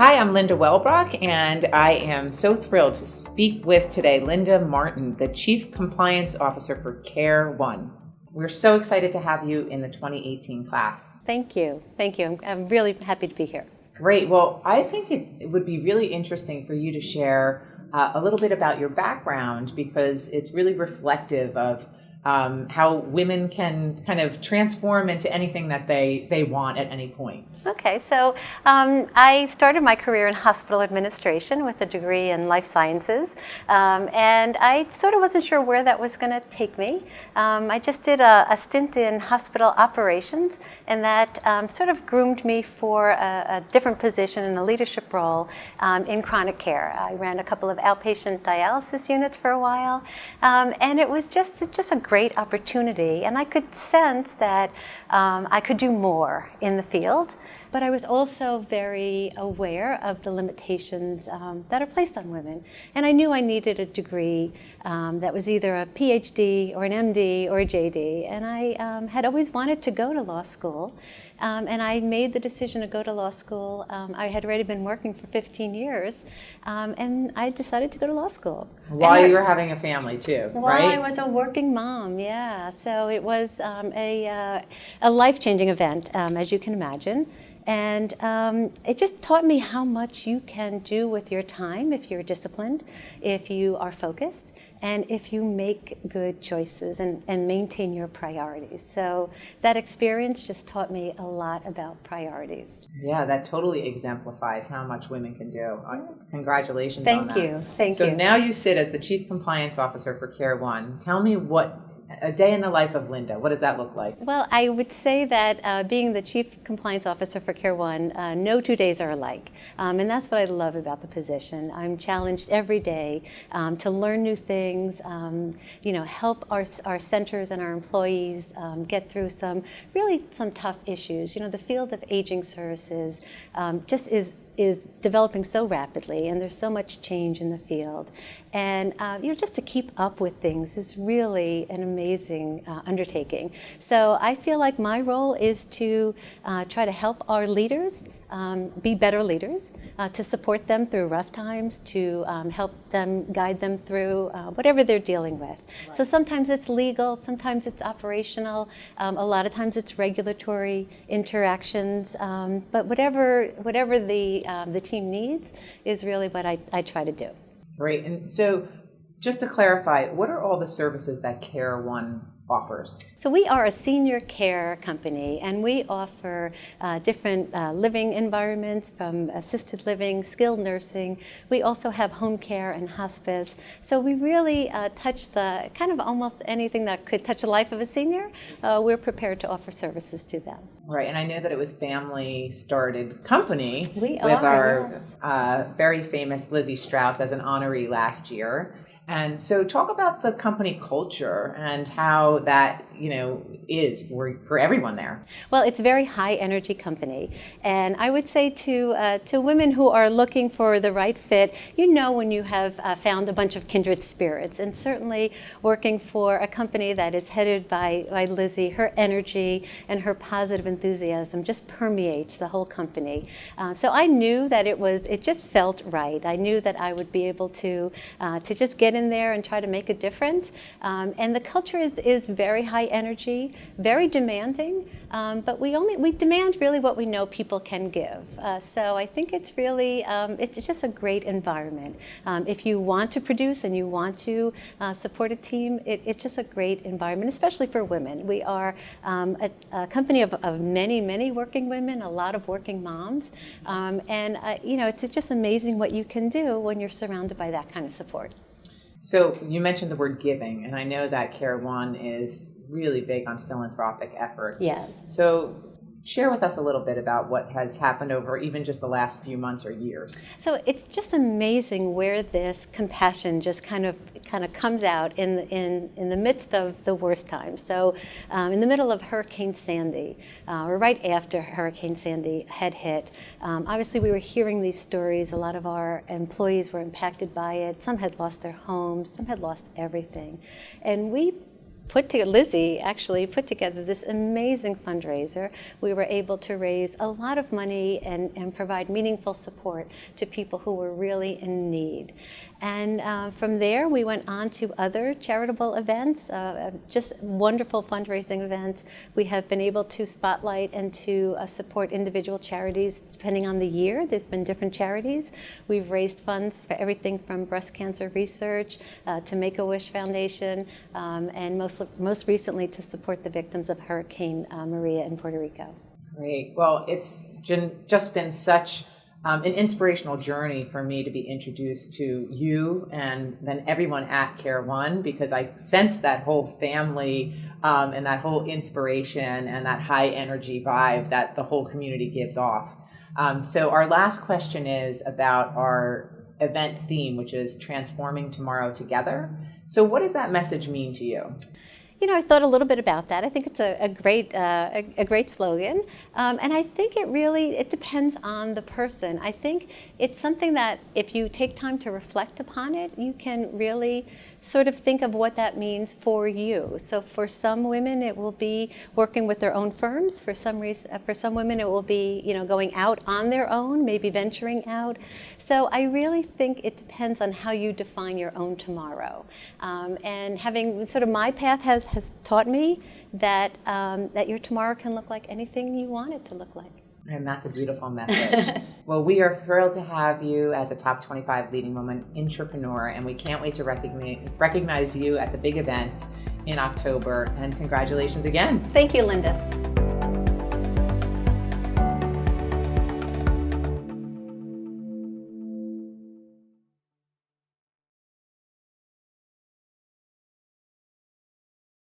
Hi, I'm Linda Wellbrock, and I am so thrilled to speak with today Linda Martin, the Chief Compliance Officer for Care One. We're so excited to have you in the 2018 class. Thank you. Thank you. I'm really happy to be here. Great. Well, I think it would be really interesting for you to share a little bit about your background, because it's really reflective of how women can kind of transform into anything that they want at any point. Okay, so I started my career in hospital administration with a degree in life sciences, and I sort of wasn't sure where that was going to take me. I just did a stint in hospital operations, and that sort of groomed me for a different position in a leadership role in chronic care. I ran a couple of outpatient dialysis units for a while, and it was just a great opportunity, and I could sense that I could do more in the field. But I was also very aware of the limitations that are placed on women. And I knew I needed a degree that was either a PhD or an MD or a JD. And I had always wanted to go to law school. And I made the decision to go to law school. I had already been working for 15 years, and I decided to go to law school. While you were having a family too, right? While I was a working mom, yeah. So it was a life-changing event, as you can imagine. And it just taught me how much you can do with your time if you're disciplined, if you are focused, and if you make good choices and maintain your priorities. So that experience just taught me a lot about priorities. Yeah, that totally exemplifies how much women can do. Congratulations on that. Thank you. Thank you. So now you sit as the Chief Compliance Officer for Care One. Tell me what a day in the life of Linda, what does that look like? Well, I would say that being the Chief Compliance Officer for Care One, no 2 days are alike. And that's what I love about the position. I'm challenged every day to learn new things, help our centers and our employees get through some tough issues. The field of aging services just is developing so rapidly, and there's so much change in the field. And just to keep up with things is really an amazing undertaking. So I feel like my role is to try to help our leaders be better leaders, to support them through rough times, to help them, guide them through whatever they're dealing with. Right. So sometimes it's legal, sometimes it's operational, a lot of times it's regulatory interactions, but whatever the team needs is really what I try to do. Great. And so just to clarify, what are all the services that Care One offers? So we are a senior care company, and we offer different living environments, from assisted living, skilled nursing. We also have home care and hospice. So we really touch the kind of almost anything that could touch the life of a senior. We're prepared to offer services to them. Right, and I know that it was family-started company with our yes. Very famous Lizzie Strauss as an honoree last year. And so talk about the company culture and how that, is for everyone there. Well, it's a very high energy company. And I would say to women who are looking for the right fit, when you have found a bunch of kindred spirits. And certainly working for a company that is headed by Lizzie, her energy and her positive enthusiasm just permeates the whole company. So I knew that it just felt right. I knew that I would be able to just get in there and try to make a difference. And the culture is very high energy, very demanding, but we demand really what we know people can give. So I think it's really, it's just a great environment. If you want to produce and you want to support a team, it's just a great environment, especially for women. We are a company of many, many working women, a lot of working moms, and it's just amazing what you can do when you're surrounded by that kind of support. So you mentioned the word giving, and I know that Care One is really big on philanthropic efforts. Yes. So share with us a little bit about what has happened over even just the last few months or years. So it's just amazing where this compassion just kind of comes out in the midst of the worst times. So in the middle of Hurricane Sandy, or right after Hurricane Sandy had hit, obviously we were hearing these stories. A lot of our employees were impacted by it. Some had lost their homes. Some had lost everything. And we Lizzie actually put together this amazing fundraiser. We were able to raise a lot of money and provide meaningful support to people who were really in need. And from there, we went on to other charitable events, just wonderful fundraising events. We have been able to spotlight and to support individual charities depending on the year. There's been different charities. We've raised funds for everything from breast cancer research to Make-A-Wish Foundation, and most recently to support the victims of Hurricane Maria in Puerto Rico. Great. Well, it's just been such an inspirational journey for me to be introduced to you and then everyone at Care One, because I sense that whole family and that whole inspiration and that high energy vibe that the whole community gives off. So our last question is about our event theme, which is Transforming Tomorrow Together. So what does that message mean to you? You know, I thought a little bit about that. I think it's a great slogan, and I think it depends on the person. I think it's something that if you take time to reflect upon it, you can really sort of think of what that means for you. So for some women, it will be working with their own firms. For some women, it will be going out on their own, maybe venturing out. So I really think it depends on how you define your own tomorrow. And having sort of my path has taught me that that your tomorrow can look like anything you want it to look like. And that's a beautiful message. Well, we are thrilled to have you as a top 25 leading woman intrapreneur, and we can't wait to recognize you at the big event in October. And congratulations again. Thank you, Linda.